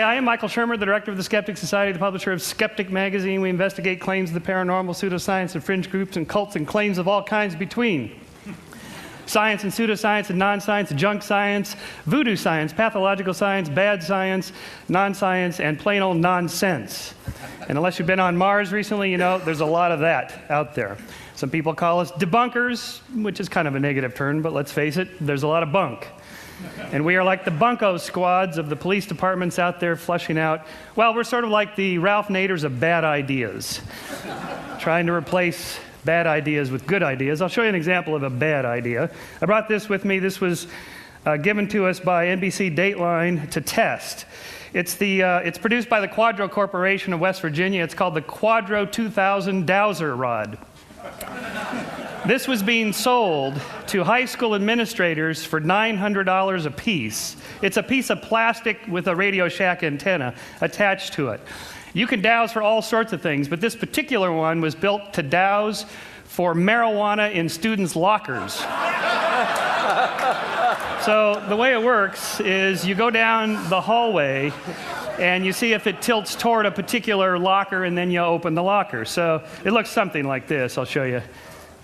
I am Michael Shermer, the director of the Skeptic Society, the publisher of Skeptic Magazine. We investigate claims of the paranormal, pseudoscience, and fringe groups and cults and claims of all kinds between. Science and pseudoscience and non-science, junk science, voodoo science, pathological science, bad science, non-science, and plain old nonsense. And unless you've been on Mars recently, you know there's a lot of that out there. Some people call us debunkers, which is kind of a negative term, but let's face it, there's a lot of bunk. And we are like the bunko squads of the police departments out there flushing out. Well, we're sort of like the Ralph Naders of bad ideas, trying to replace bad ideas with good ideas. I'll show you an example of a bad idea. I brought this with me. This was given to us by NBC Dateline to test. It's produced by the Quadro Corporation of West Virginia. It's called the Quadro 2000 Dowser Rod. This was being sold to high school administrators for $900 a piece. It's a piece of plastic with a Radio Shack antenna attached to it. You can douse for all sorts of things, but this particular one was built to douse for marijuana in students' lockers. So the way it works is you go down the hallway and you see if it tilts toward a particular locker, and then you open the locker. So it looks something like this. I'll show you.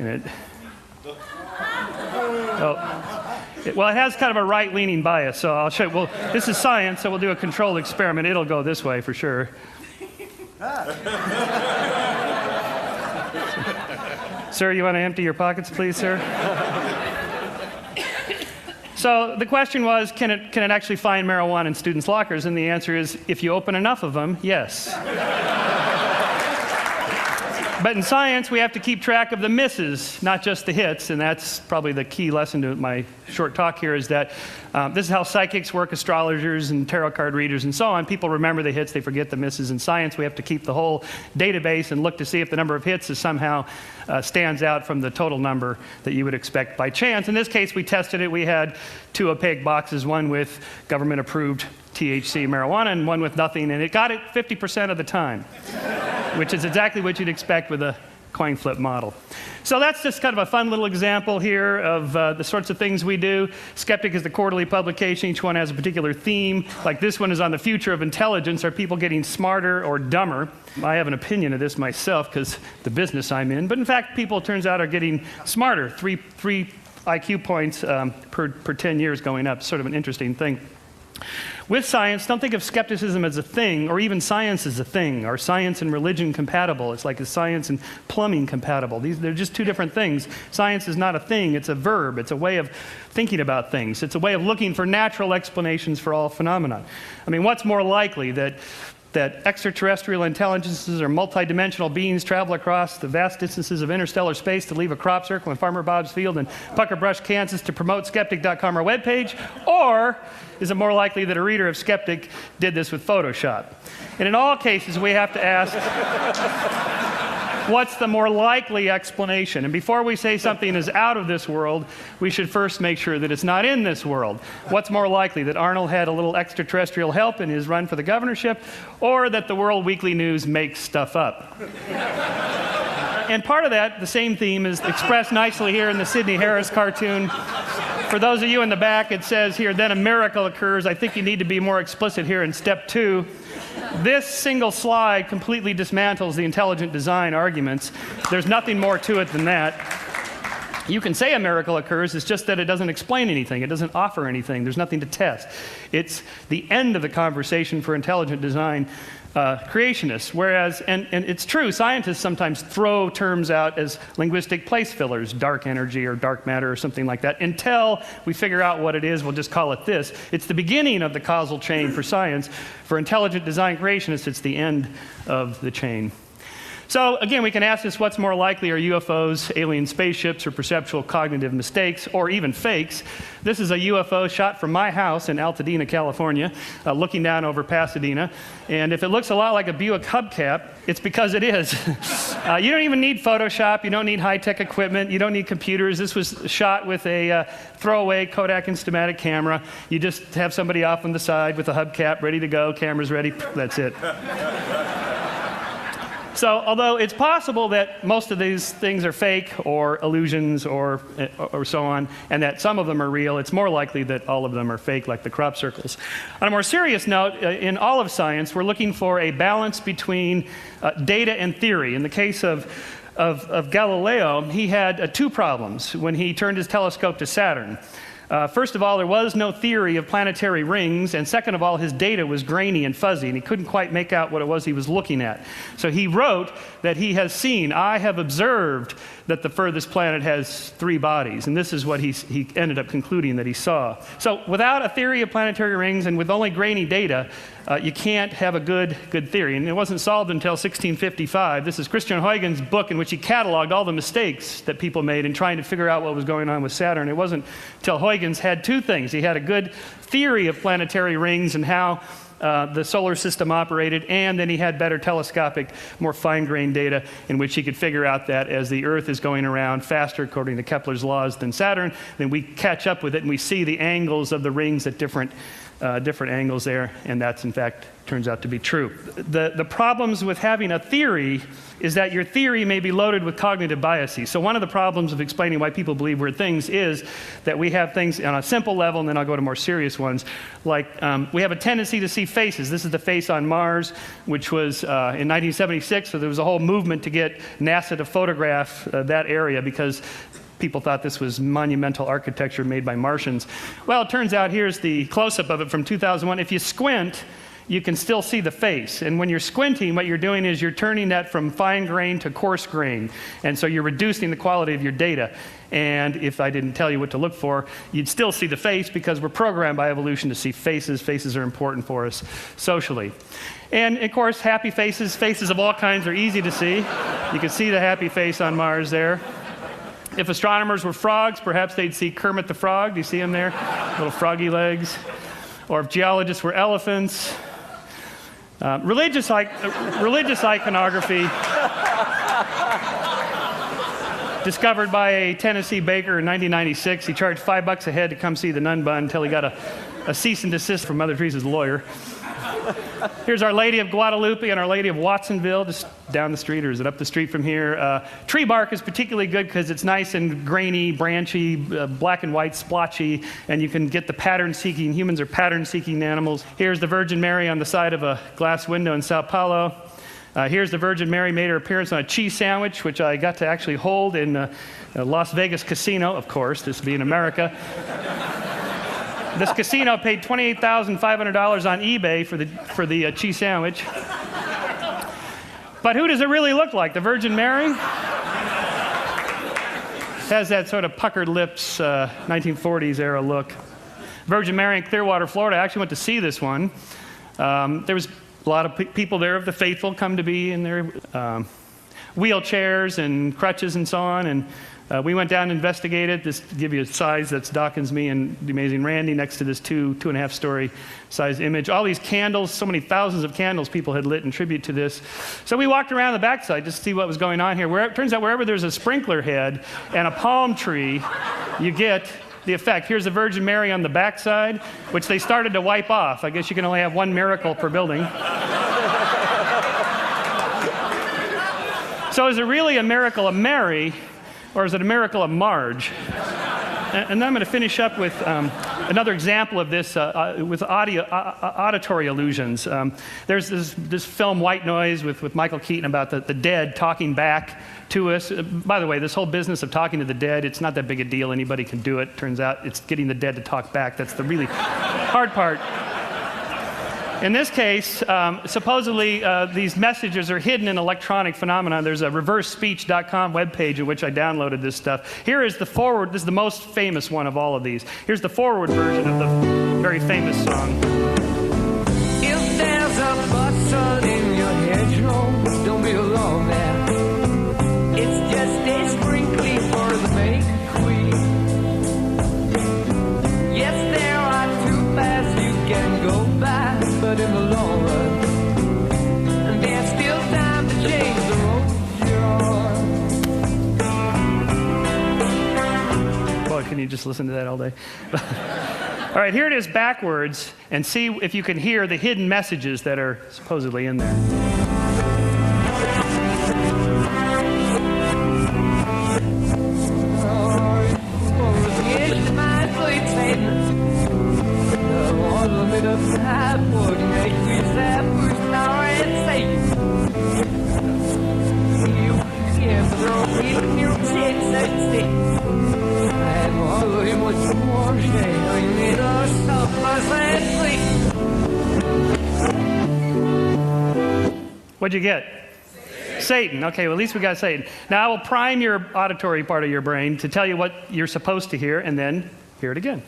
Well, it has kind of a right-leaning bias, so I'll show you. Well, this is science, so we'll do a controlled experiment. It'll go this way for sure. Sir, you want to empty your pockets, please, sir? So the question was, can it actually find marijuana in students' lockers? And the answer is, if you open enough of them, yes. But in science, we have to keep track of the misses, not just the hits, and that's probably the key lesson to my short talk here, is that this is how psychics work, astrologers and tarot card readers and so on. People remember the hits, they forget the misses. In science, we have to keep the whole database and look to see if the number of hits is somehow stands out from the total number that you would expect by chance. In this case, we tested it. We had two opaque boxes, one with government-approved THC marijuana and one with nothing, and it got it 50% of the time, which is exactly what you'd expect with a coin flip model. So that's just kind of a fun little example here of the sorts of things we do. Skeptic is the quarterly publication. Each one has a particular theme. Like this one is on the future of intelligence. Are people getting smarter or dumber? I have an opinion of this myself because the business I'm in. But in fact, people, it turns out, are getting smarter. Three IQ points per 10 years going up. Sort of an interesting thing. With science, don't think of skepticism as a thing, or even science as a thing. Are science and religion compatible? It's like, is science and plumbing compatible? They're just two different things. Science is not a thing, it's a verb. It's a way of thinking about things. It's a way of looking for natural explanations for all phenomena. I mean, what's more likely, that extraterrestrial intelligences or multidimensional beings travel across the vast distances of interstellar space to leave a crop circle in Farmer Bob's field in Pucker Brush, Kansas to promote Skeptic.com, our webpage? Or is it more likely that a reader of Skeptic did this with Photoshop? And in all cases, we have to ask, what's the more likely explanation? And before we say something is out of this world, we should first make sure that it's not in this world. What's more likely, that Arnold had a little extraterrestrial help in his run for the governorship, or that the World Weekly News makes stuff up? And part of that, the same theme, is expressed nicely here in the Sidney Harris cartoon. For those of you in the back, it says here, then a miracle occurs. I think you need to be more explicit here in step 2. This single slide completely dismantles the intelligent design arguments. There's nothing more to it than that. You can say a miracle occurs, it's just that it doesn't explain anything. It doesn't offer anything. There's nothing to test. It's the end of the conversation for intelligent design creationists. Whereas, and it's true, scientists sometimes throw terms out as linguistic place fillers, dark energy or dark matter or something like that. Until we figure out what it is, we'll just call it this. It's the beginning of the causal chain for science. For intelligent design creationists, it's the end of the chain. So again, we can ask this, what's more likely, are UFOs, alien spaceships, or perceptual cognitive mistakes, or even fakes? This is a UFO shot from my house in Altadena, California, looking down over Pasadena. And if it looks a lot like a Buick hubcap, it's because it is. You don't even need Photoshop, you don't need high-tech equipment, you don't need computers. This was shot with a throwaway Kodak Instamatic camera. You just have somebody off on the side with a hubcap ready to go, camera's ready, that's it. So although it's possible that most of these things are fake or illusions or so on, and that some of them are real, it's more likely that all of them are fake, like the crop circles. On a more serious note, in all of science, we're looking for a balance between data and theory. In the case of Galileo, he had two problems when he turned his telescope to Saturn. First of all, there was no theory of planetary rings, and second of all, his data was grainy and fuzzy, and he couldn't quite make out what it was he was looking at. So he wrote that he has seen, I have observed that the furthest planet has 3 bodies, and this is what he ended up concluding that he saw. So without a theory of planetary rings and with only grainy data, you can't have a good theory. And it wasn't solved until 1655. This is Christian Huygens' book in which he cataloged all the mistakes that people made in trying to figure out what was going on with Saturn. It wasn't until Huygens had 2 things. He had a good theory of planetary rings and how the solar system operated, and then he had better telescopic, more fine-grained data in which he could figure out that as the Earth is going around faster, according to Kepler's laws, than Saturn, then we catch up with it and we see the angles of the rings at different angles there, and that's in fact turns out to be true. The problems with having a theory is that your theory may be loaded with cognitive biases. So one of the problems of explaining why people believe weird things is that we have things on a simple level, and then I'll go to more serious ones, like we have a tendency to see faces. This is the face on Mars, which was in 1976, so there was a whole movement to get NASA to photograph that area because people thought this was monumental architecture made by Martians. Well, it turns out here's the close-up of it from 2001. If you squint, you can still see the face. And when you're squinting, what you're doing is you're turning that from fine grain to coarse grain. And so you're reducing the quality of your data. And if I didn't tell you what to look for, you'd still see the face because we're programmed by evolution to see faces. Faces are important for us socially. And of course, happy faces, faces of all kinds are easy to see. You can see the happy face on Mars there. If astronomers were frogs, perhaps they'd see Kermit the Frog. Do you see him there? Little froggy legs. Or if geologists were elephants. Religious iconography discovered by a Tennessee baker in 1996. He charged $5 a head to come see the nun bun until he got a cease and desist from Mother Teresa's lawyer. Here's Our Lady of Guadalupe and Our Lady of Watsonville, just down the street, or is it up the street from here? Tree bark is particularly good because it's nice and grainy, branchy, black and white, splotchy, and you can get the pattern-seeking. Humans are pattern-seeking animals. Here's the Virgin Mary on the side of a glass window in Sao Paulo. Here's the Virgin Mary made her appearance on a cheese sandwich, which I got to actually hold in a Las Vegas casino, of course, this being America. This casino paid $28,500 on eBay for the cheese sandwich. But who does it really look like? The Virgin Mary? Has that sort of puckered lips, 1940s era look. Virgin Mary in Clearwater, Florida. I actually went to see this one. There was a lot of people there of the faithful come to be in their wheelchairs and crutches and so on. And we went down and investigated. This to give you a size, that's Dawkins, me, and the amazing Randy next to this 2.5 story size image. All these candles, so many thousands of candles people had lit in tribute to this. So we walked around the backside just to see what was going on here. It turns out wherever there's a sprinkler head and a palm tree, you get the effect. Here's the Virgin Mary on the backside, which they started to wipe off. I guess you can only have one miracle per building. So is it really a miracle of Mary, or is it a miracle of Marge? And then I'm going to finish up with another example of this with auditory illusions. There's this film White Noise with Michael Keaton about the dead talking back to us. By the way, this whole business of talking to the dead, it's not that big a deal. Anybody can do it. Turns out it's getting the dead to talk back. That's the really hard part. In this case, supposedly these messages are hidden in electronic phenomena. There's a reversespeech.com webpage in which I downloaded this stuff. Here is the forward. This is the most famous one of all of these. Here's the forward version of the very famous song. If there's a bustle in your hedgerow, don't be alone there. It's just a sprinkling for the May Queen. Yes, there are 2 paths you can go by. But in the long run, there's still time to change the road you're on. Boy, can you just listen to that all day? All right, here it is backwards, and see if you can hear the hidden messages that are supposedly in there. What'd you get? Satan. Okay, well, at least we got Satan. Now I will prime your auditory part of your brain to tell you what you're supposed to hear, and then hear it again.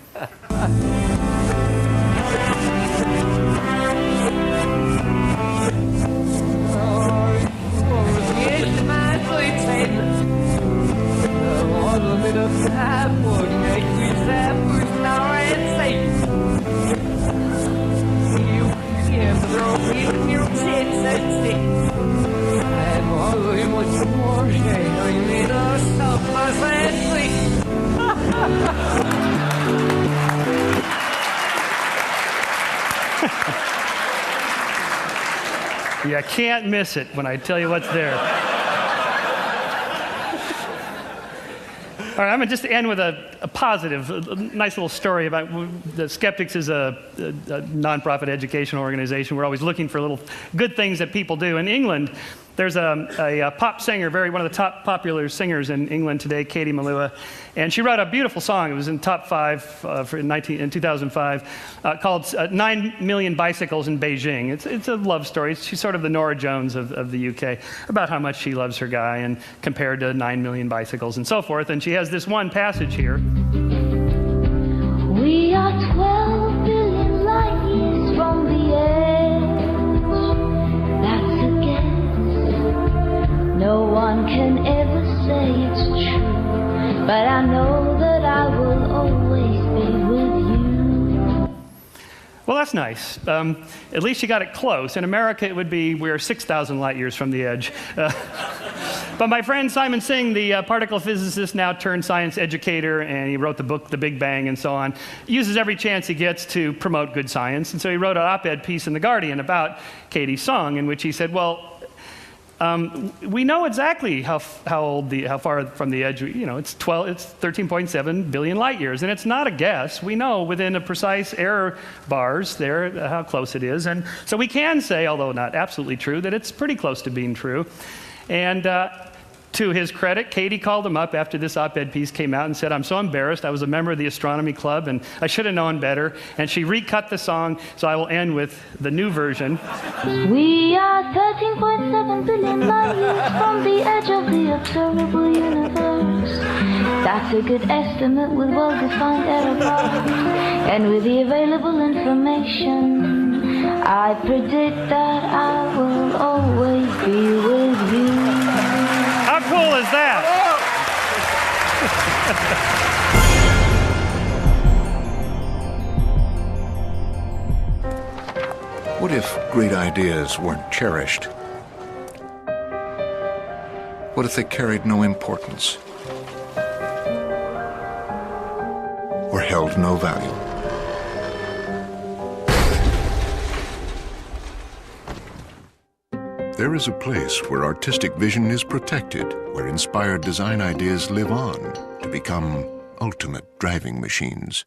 You can't miss it when I tell you what's there. All right, I'm going to just end with a positive, a nice little story about the Skeptics is a nonprofit educational organization. We're always looking for little good things that people do. In England, there's a pop singer, one of the top popular singers in England today, Katie Melua, and she wrote a beautiful song. It was in top 5 in 2005, called 9 Million Bicycles in Beijing. It's a love story. She's sort of the Norah Jones of the UK, about how much she loves her guy and compared to 9 million bicycles and so forth. And she has this one passage here. We are 12 billion light years from the edge. That's a guess. No one can ever say it's true, but I know that I will always be with you. Well, that's nice. At least you got it close. In America, it would be we're 6,000 light years from the edge. But my friend Simon Singh, the particle physicist, now turned science educator, and he wrote the book The Big Bang and so on, uses every chance he gets to promote good science. And so he wrote an op-ed piece in The Guardian about Katie's song, in which he said, well, we know exactly how far from the edge, it's 13.7 billion light years, and it's not a guess. We know within a precise error bars there how close it is, and so we can say, although not absolutely true, that it's pretty close to being true. And to his credit, Katie called him up after this op-ed piece came out and said, I'm so embarrassed. I was a member of the astronomy club, and I should have known better. And she recut the song, so I will end with the new version. We are 13.7 billion light years from the edge of the observable universe. That's a good estimate with well-defined error bars. And with the available information, I predict that I will always be with you. How cool is that? What if great ideas weren't cherished? What if they carried no importance? Or held no value? There is a place where artistic vision is protected, where inspired design ideas live on to become ultimate driving machines.